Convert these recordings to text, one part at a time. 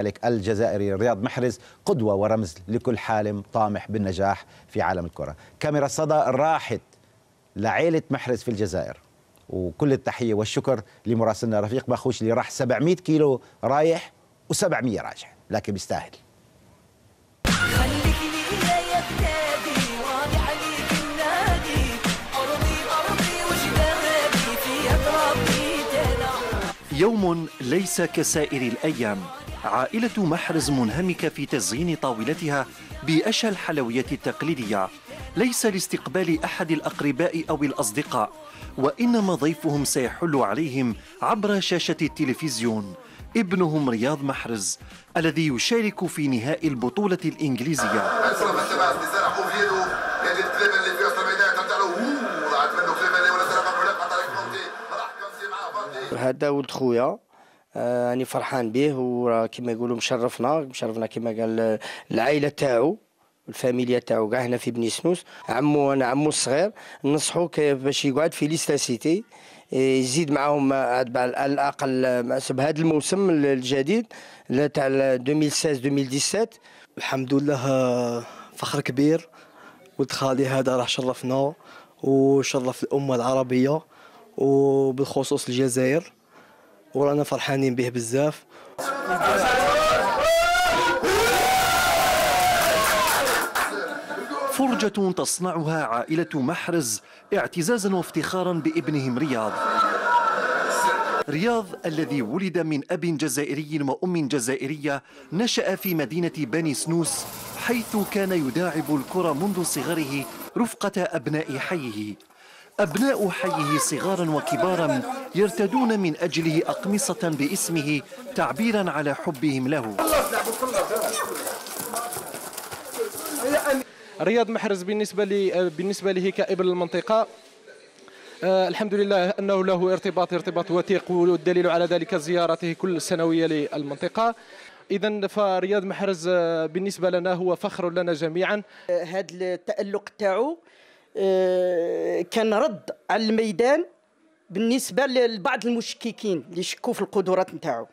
ذلك الجزائري رياض محرز قدوة ورمز لكل حالم طامح بالنجاح في عالم الكرة. كاميرا صدى راحت لعائلة محرز في الجزائر، وكل التحية والشكر لمراسلنا رفيق بخوش اللي راح 700 كيلو رايح و700 راجع، لكن بيستاهل. يوم ليس كسائر الأيام. عائلة محرز منهمكة في تزيين طاولتها بأشهى الحلويات التقليدية، ليس لاستقبال أحد الأقرباء أو الأصدقاء، وإنما ضيفهم سيحل عليهم عبر شاشة التلفزيون. ابنهم رياض محرز الذي يشارك في نهائي البطولة الإنجليزية. هذا ولد خويا، راني فرحان به، وكما يقولوا مشرفنا كما قال العائله تاعو الفاميليا تاعو كاع هنا في بني سنوس. انا عمو الصغير ننصحو باش يقعد في ليستا سيتي، يزيد معاهم على الاقل حسب هذا الموسم الجديد تاع 2016-2017. الحمد لله فخر كبير، ولد خالي هذا راح شرفنا وشرف الامه العربيه وبالخصوص الجزائر، ورانا فرحانين به بزاف. فرجة تصنعها عائلة محرز اعتزازا وافتخارا بابنهم رياض. رياض الذي ولد من أب جزائري وأم جزائرية، نشأ في مدينة بني سنوس، حيث كان يداعب الكرة منذ صغره رفقة أبناء حيه. أبناء حيه صغارا وكبارا يرتدون من أجله أقمصة باسمه تعبيرا على حبهم له. رياض محرز بالنسبة لي كابن المنطقة، الحمد لله أنه له ارتباط وثيق، والدليل على ذلك زيارته كل سنوية للمنطقة. إذن فرياض محرز بالنسبة لنا هو فخر لنا جميعا. هذا التألق تاعو كان رد على الميدان بالنسبه لبعض المشككين اللي شكوا في القدرات نتاعو.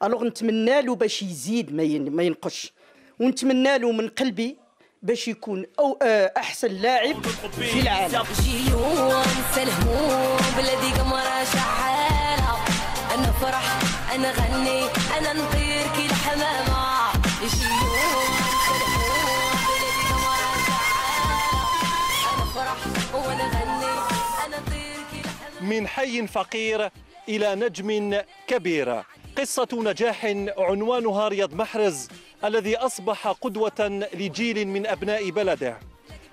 الوغ نتمنى له باش يزيد ما ينقصش، ونتمنى له من قلبي باش يكون احسن لاعب في العالم. بلادي قمرة شحالة، انا فرح انا غني انا نطير كي الحمامة. من حي فقير إلى نجم كبير، قصة نجاح عنوانها رياض محرز الذي أصبح قدوة لجيل من أبناء بلده.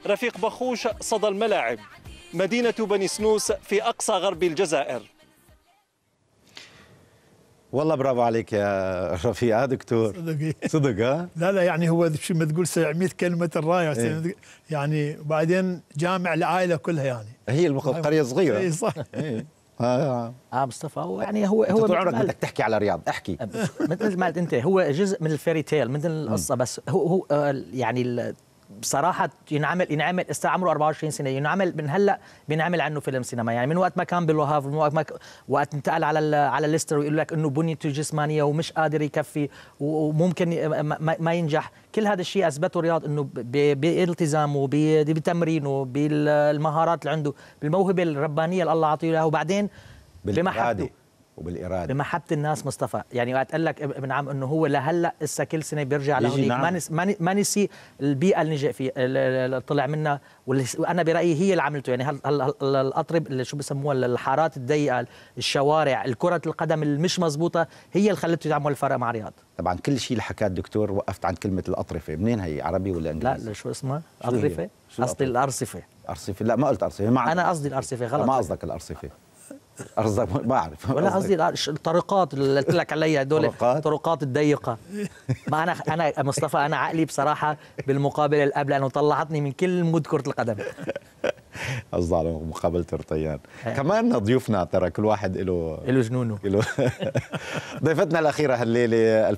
رفيق بخوش، صدى الملاعب، مدينة بني سنوس في أقصى غرب الجزائر. والله برافو عليك يا رفيق دكتور. صدق ها؟ لا يعني هو شو ما تقول 700 كلمة راية يعني، وبعدين جامع العائلة كلها يعني. هي القرية صغيرة. اي صح. مصطفى يعني هو طول عمرك بدك تحكي على رياض، احكي. مثل ما قلت انت، هو جزء من الفيري تيل، مثل القصة، بس هو يعني بصراحة ينعمل عمره 24 سنة، ينعمل من هلا بينعمل عنه فيلم سينما، يعني من وقت ما كان بالوهاف، من وقت انتقل على ليستر ويقول لك انه بنيته جسمانية ومش قادر يكفي وممكن ما ينجح. كل هذا الشيء اثبته رياض انه بالتزامه بتمرينه بالمهارات اللي عنده، بالموهبة الربانية اللي الله عطيه اياها، وبعدين بمحبته وبالإرادة بمحبة الناس. مصطفى يعني وقت قال لك ابن عم انه هو لهلا اسا كل سنه بيرجع لهونيك، نعم. ما نسي البيئه اللي نجى فيها اللي طلع منها، وانا برايي هي اللي عملته. يعني الاطرب اللي شو بسموها الحارات الضيقه، الشوارع، الكره القدم اللي مش مزبوطه، هي اللي خلته يعمل الفرق مع رياض. طبعا كل شيء اللي حكاه الدكتور وقفت عند كلمه الاطرفه. منين هي، عربي ولا انجليزي؟ لا شو اسمها؟ اطرفه؟ قصدي الارصفه. ارصفه؟ لا ما قلت ارصفه، ما انا قصدي الارصفه غلط. ما قصدك الارصفه، قصدك ما اعرف. ولا قصدي الطرقات اللي قلت لك عليها، هدول الطرقات الضيقه. ما انا مصطفى، انا عقلي بصراحه بالمقابله اللي قبل، لانه طلعتني من كل مود كره القدم. قصدي على مقابله الرطيان. كمان ضيوفنا ترى كل واحد له جنونه. ضيفتنا الاخيره هالليله